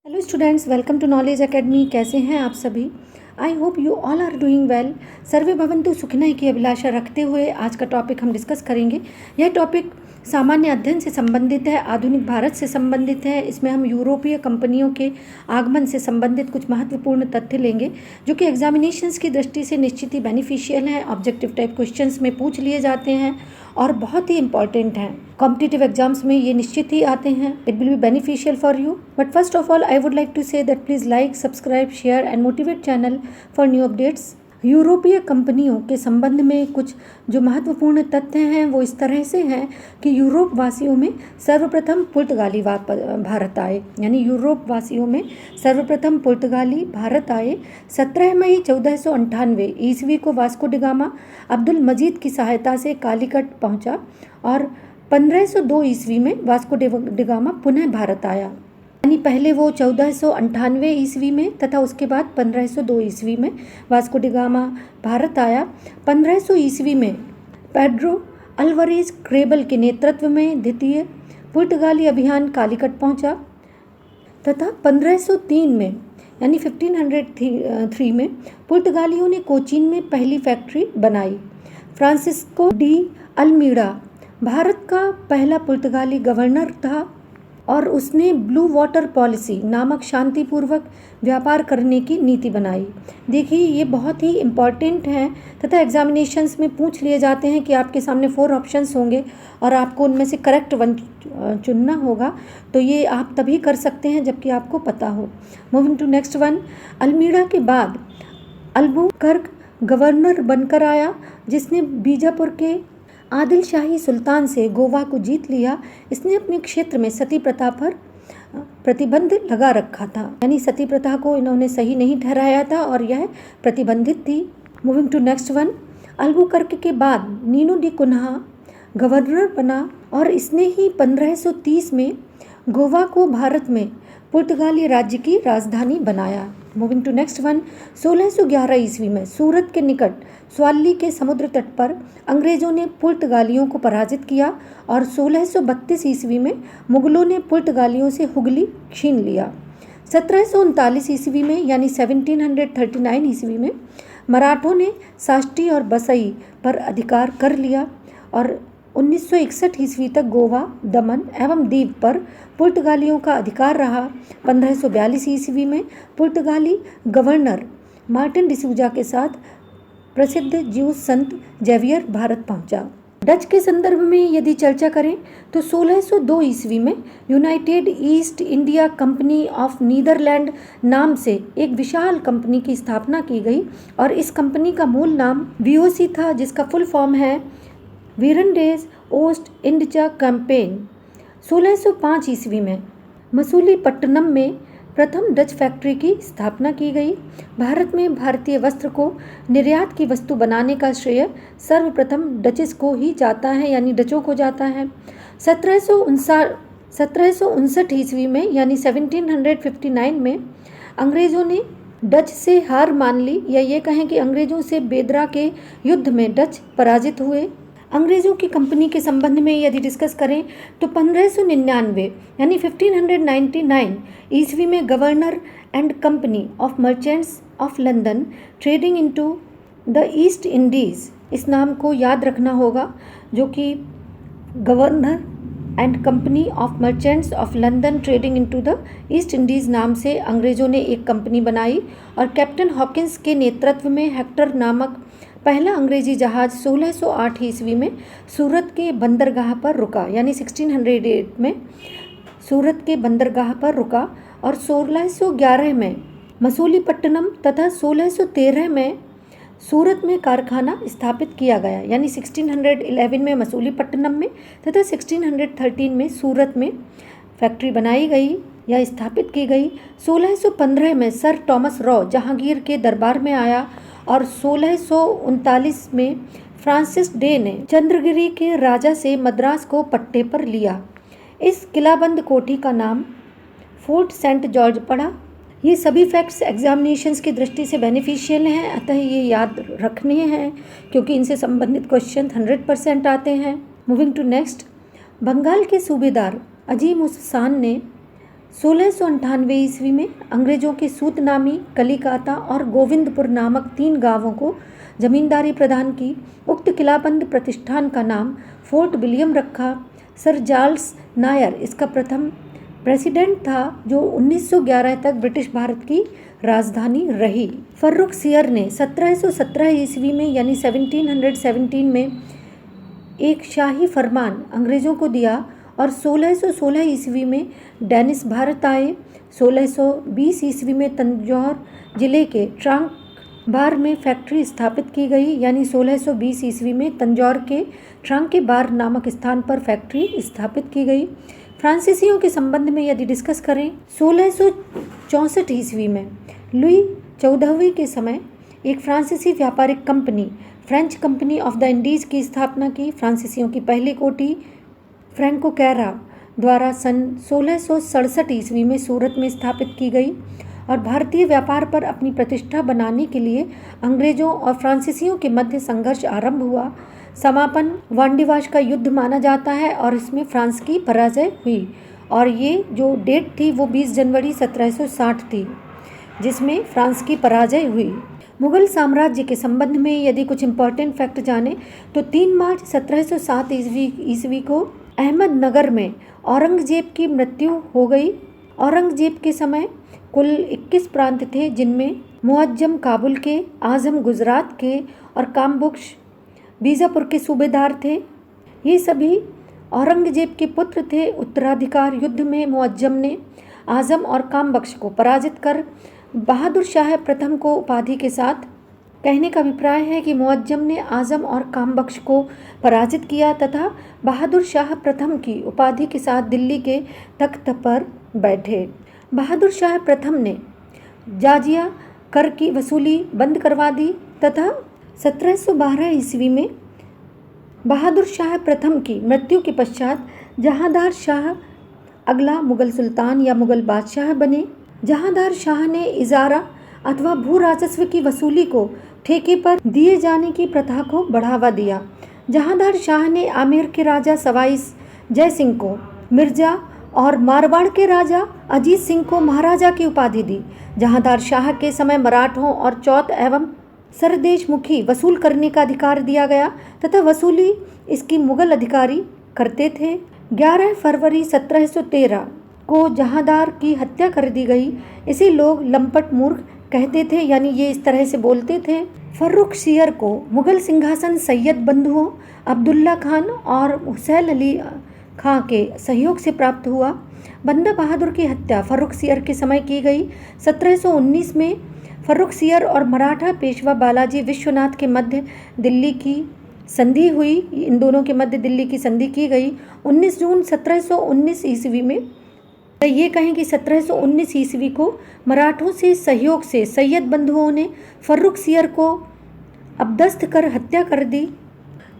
Hello students, welcome to knowledge academy. कैसे हैं आप सभी? I hope you all are doing well. सर्वे भवन्तु सुखिनः की अभिलाषा रखते हुए आज का टॉपिक हम डिस्कस करेंगे। यह टॉपिक सामान्य अध्ययन से संबंधित है, आधुनिक भारत से संबंधित है। इसमें हम यूरोपीय कंपनियों के आगमन से संबंधित कुछ महत्वपूर्ण तथ्य लेंगे जो कि एग्जामिनेशंस की दृष्टि से निश्चित ही बेनिफिशियल हैं, ऑब्जेक्टिव टाइप क्वेश्चंस में पूछ लिए जाते हैं और बहुत ही इंपॉर्टेंट हैं। कॉम्पिटिटिव एग्जाम्स में ये निश्चित ही आते हैं। It will be beneficial for you. But first of all I would like to say that please like, subscribe, share and motivate channel for new updates. यूरोपीय कंपनियों के संबंध में कुछ जो महत्वपूर्ण तथ्य हैं वो इस तरह से हैं कि यूरोप वासियों में सर्वप्रथम पुर्तगाली भारत आए, यानी यूरोप वासियों में सर्वप्रथम पुर्तगाली भारत आए। 17 मई 1498 ईस्वी को वास्को डी गामा अब्दुल मजीद की सहायता से कालीकट पहुंचा और 1502 ईस्वी में वास्को डी गामा पुनः भारत आया। यानी पहले वो 1498 ईस्वी में तथा उसके बाद 1502 ईस्वी में वास्को डी गामा भारत आया। 1500 ईस्वी में पेड्रो अल्वारेज क्रेबल के नेतृत्व में द्वितीय पुर्तगाली अभियान कालीकट पहुंचा तथा 1503 में यानी 1503 में पुर्तगालियों ने कोचीन में पहली फैक्ट्री बनाई। फ्रांसिस्को डी अल्मीड़ा भारत का पहला पुर्तगाली गवर्नर था और उसने ब्लू वाटर पॉलिसी नामक शांतिपूर्वक व्यापार करने की नीति बनाई। देखिए, ये बहुत ही इम्पॉर्टेंट हैं तथा एग्जामिनेशंस में पूछ लिए जाते हैं कि आपके सामने 4 ऑप्शंस होंगे और आपको उनमें से करेक्ट वन चुनना होगा। तो ये आप तभी कर सकते हैं जबकि आपको पता हो। मूविंग टू नेक्स्ट वन, अल्मीड़ा के बाद अल्बुकर्क गवर्नर बनकर आया जिसने बीजापुर के आदिल शाही सुल्तान से गोवा को जीत लिया। इसने अपने क्षेत्र में सती प्रथा पर प्रतिबंध लगा रखा था, यानी सती प्रथा को इन्होंने सही नहीं ठहराया था और यह प्रतिबंधित थी। Moving to next one, Albuquerque के बाद नीनो डी कुन्हा गवर्नर बना और इसने ही 1530 में गोवा को भारत में पुर्तगाली राज्य की राजधानी बनाया। मूविंग टू नेक्स्ट वन, 1611 ईस्वी में सूरत के निकट स्वाली के समुद्र तट पर अंग्रेजों ने पुर्तगालियों को पराजित किया और 1632 ईस्वी में मुगलों ने पुर्तगालियों से हुगली छीन लिया। 1739 ईस्वी में यानी 1739 ईस्वी में मराठों ने साष्टी और बसई पर अधिकार कर लिया और 1961 ईस्वी तक गोवा, दमन एवं दीव पर पुर्तगालियों का अधिकार रहा। 1542 ईस्वी में पुर्तगाली गवर्नर मार्टिन डिसूजा के साथ प्रसिद्ध ज्यूस संत जेवियर भारत पहुंचा। डच के संदर्भ में यदि चर्चा करें तो 1602 ईस्वी में United East India Company of Netherland नाम से एक विशाल कंपनी की स्थापना की गई और इस कंपनी का मूल नाम वीओसी था, जिसका फुल फॉर्म है वीरनडेज ओस्ट इंडिया कैंपेन। 1605 ईस्वी में मसूलीपट्टनम में प्रथम डच फैक्ट्री की स्थापना की गई। भारत में भारतीय वस्त्र को निर्यात की वस्तु बनाने का श्रेय सर्वप्रथम डचेस को ही जाता है, यानी डचों को जाता है। 1759 ईस्वी में यानी 1759 में अंग्रेज़ों ने डच से हार मान ली, या ये कहें कि अंग्रेज़ों से बेदरा के युद्ध में डच पराजित हुए। अंग्रेज़ों की कंपनी के संबंध में यदि डिस्कस करें तो 1599 यानी 1599 ईस्वी में governor and company of merchants of London trading into the east Indies, इस नाम को याद रखना होगा, जो कि governor and company of merchants of London trading into the east Indies नाम से अंग्रेज़ों ने एक कंपनी बनाई और कैप्टन हॉकिंस के नेतृत्व में हेक्टर नामक पहला अंग्रेजी जहाज 1608 ईस्वी में सूरत के बंदरगाह पर रुका, यानी 1608 में सूरत के बंदरगाह पर रुका और 1611 में मसूलीपट्टनम तथा 1613 में सूरत में कारखाना स्थापित किया गया, यानी 1611 में मसूलीपट्टनम में तथा 1613 में सूरत में फैक्ट्री बनाई गई या स्थापित की गई। 1615 में सर टॉमस रॉ जहांगीर के दरबार में आया और 1639 में फ्रांसिस डे ने चंद्रगिरी के राजा से मद्रास को पट्टे पर लिया। इस किलाबंद कोठी का नाम फोर्ट सेंट जॉर्ज पड़ा। ये सभी फैक्ट्स एग्जामिनेशंस की दृष्टि से बेनिफिशियल हैं, अतः ये याद रखने हैं क्योंकि इनसे संबंधित क्वेश्चन 100% आते हैं। मूविंग टू नेक्स्ट, बंगाल के सूबेदार अजीम उस शान ने 1698 ईस्वी में अंग्रेजों के सूतनामी, कलिकाता और गोविंदपुर नामक 3 गांवों को जमींदारी प्रदान की। उक्त किलाबंद प्रतिष्ठान का नाम फोर्ट विलियम रखा। सर चार्ल्स नायर इसका प्रथम प्रेसिडेंट था, जो 1911 तक ब्रिटिश भारत की राजधानी रही। फर्रुख सियर ने 1717 ईस्वी में यानी 1717 में एक शाही फरमान अंग्रेजों को दिया और 1616 ईस्वी में डेनिस भारत आए। 1620 ईस्वी में तंजौर जिले के ट्रांकबार में फैक्ट्री स्थापित की गई, यानी 1620 ईस्वी में तंजौर के ट्रांकेबार नामक स्थान पर फैक्ट्री स्थापित की गई। फ्रांसीसियों के संबंध में यदि डिस्कस करें, 1664 ईस्वी में लुई 14वें के समय एक फ्रांसीसी व्यापारिक company French company of the Indies की स्थापना की। फ्रांसीसियों की पहली कोठी फ्रैंको कैरा द्वारा सन 1667 ईस्वी में सूरत में स्थापित की गई और भारतीय व्यापार पर अपनी प्रतिष्ठा बनाने के लिए अंग्रेजों और फ्रांसीसियों के मध्य संघर्ष आरंभ हुआ। समापन वांडीवाश का युद्ध माना जाता है और इसमें फ्रांस की पराजय हुई और ये जो डेट थी वो 20 जनवरी 1760 थी, जिसमें फ्रांस की पराजय हुई। मुगल साम्राज्य के संबंध में यदि कुछ इम्पोर्टेंट फैक्ट जाने तो 3 मार्च 1707 ईस्वी को अहमदनगर में औरंगजेब की मृत्यु हो गई। औरंगजेब के समय कुल 21 प्रांत थे, जिनमें मुअज्जम काबुल के, आजम गुजरात के और कामबख्श बीजापुर के सूबेदार थे। ये सभी औरंगजेब के पुत्र थे। उत्तराधिकार युद्ध में मुअज्जम ने आजम और कामबख्श को पराजित कर बहादुर शाह प्रथम को उपाधि के साथ, कहने का अभिप्राय है कि मुअज्जम ने आजम और कामबख्श को पराजित किया तथा बहादुर शाह प्रथम की उपाधि के साथ दिल्ली के तख्त पर बैठे। बहादुर शाह प्रथम ने जाजिया कर की वसूली बंद करवा दी तथा 1712 ईस्वी में बहादुर शाह प्रथम की मृत्यु के पश्चात जहांदार शाह अगला मुगल सुल्तान या मुगल बादशाह बने। जहांदार शाह ने इजारा अथवा भू राजस्व की वसूली को ठेके पर दिए जाने की प्रथा को बढ़ावा दिया। जहांदार शाह ने आमेर के राजा सवाई जय सिंह को मिर्जा और मारवाड़ के राजा अजीत सिंह को महाराजा की उपाधि दी। जहांदार शाह के समय मराठों और चौथ एवं सरदेशमुखी वसूल करने का अधिकार दिया गया तथा वसूली इसकी मुगल अधिकारी करते थे। 11 फरवरी 1713 को जहांदार की हत्या कर दी गई। इसे लोग लंपट मूर्ख कहते थे, यानी ये इस तरह से बोलते थे। फर्रुख सियर को मुगल सिंहासन सैयद बंधुओं अब्दुल्ला खान और हुसैन अली खां के सहयोग से प्राप्त हुआ। बंदा बहादुर की हत्या फर्रुख सियर के समय की गई। 1719 में फर्रुख सियर और मराठा पेशवा बालाजी विश्वनाथ के मध्य दिल्ली की संधि हुई। इन दोनों के मध्य दिल्ली की संधि की गई। 19 जून 1719 ईस्वी में ये कहें कि 1719 ईस्वी को मराठों से सहयोग से सैयद बंधुओं ने फर्रुख सियर को अबदस्त कर हत्या कर दी।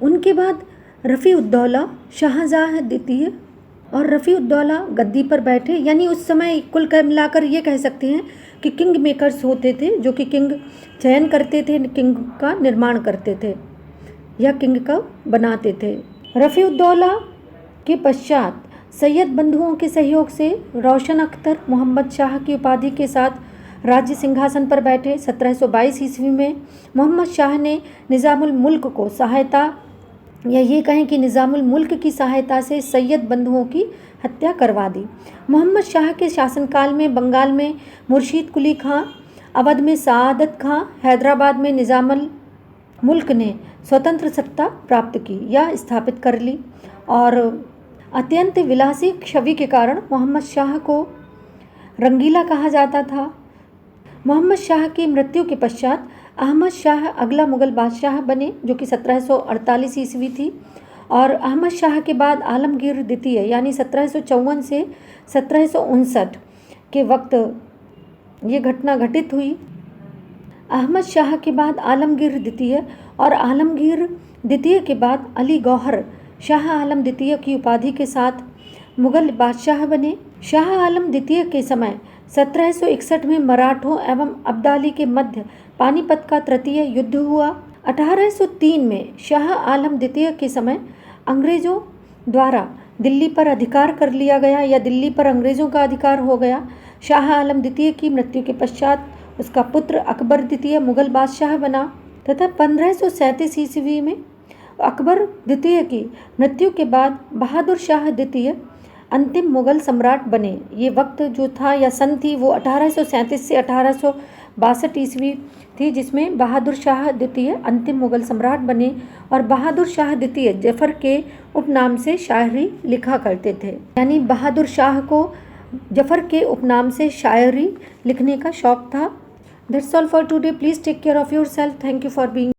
उनके बाद रफ़ी-उद-दौला शाहजहाँ द्वितीय और रफ़ी-उद-दौला गद्दी पर बैठे, यानी उस समय कुल मिलाकर ये कह सकते हैं कि किंग मेकर्स होते थे, जो कि किंग चयन करते थे, किंग का निर्माण करते थे या किंग का बनाते थे। रफ़ी-उद-दौला के पश्चात सैयद बंधुओं के सहयोग से रोशन अख्तर मोहम्मद शाह की उपाधि के साथ राज्य सिंहासन पर बैठे। 1722 ईस्वी में मोहम्मद शाह ने निज़ामुल मुल्क को सहायता या ये कहें कि निज़ामुल मुल्क की सहायता से सैयद बंधुओं की हत्या करवा दी। मोहम्मद शाह के शासनकाल में बंगाल में मुर्शीद कुली खां, अवध में सआदत खां, हैदराबाद में निज़ामुल मुल्क ने स्वतंत्र सत्ता प्राप्त की या स्थापित कर ली और अत्यंत विलासी छवि के कारण मोहम्मद शाह को रंगीला कहा जाता था। मोहम्मद शाह की मृत्यु के पश्चात अहमद शाह अगला मुगल बादशाह बने, जो कि 1748 ईस्वी थी और अहमद शाह के बाद आलमगीर द्वितीय यानी 1754 से 1759 के वक्त ये घटना घटित हुई। अहमद शाह के बाद आलमगीर द्वितीय और आलमगीर द्वितीय के बाद अली गौहर शाह आलम द्वितीय की उपाधि के साथ मुगल बादशाह बने। शाह आलम द्वितीय के समय 1761 में मराठों एवं अब्दाली के मध्य पानीपत का तृतीय युद्ध हुआ। 1803 में शाह आलम द्वितीय के समय अंग्रेजों द्वारा दिल्ली पर अधिकार कर लिया गया या दिल्ली पर अंग्रेज़ों का अधिकार हो गया। शाह आलम द्वितीय की मृत्यु के पश्चात उसका पुत्र अकबर द्वितीय मुगल बादशाह बना तथा 1537 ईस्वी में अकबर द्वितीय की मृत्यु के बाद बहादुर शाह द्वितीय अंतिम मुगल सम्राट बने। ये वक्त जो था या सन थी वो 1837 से 1862 ईस्वी थी, जिसमें बहादुर शाह द्वितीय अंतिम मुगल सम्राट बने और बहादुर शाह द्वितीय जफर के उपनाम से शायरी लिखा करते थे। यानी बहादुर शाह को जफर के उपनाम से शायरी लिखने का शौक था। That's all for today. Please take care of yourself. Thank you for being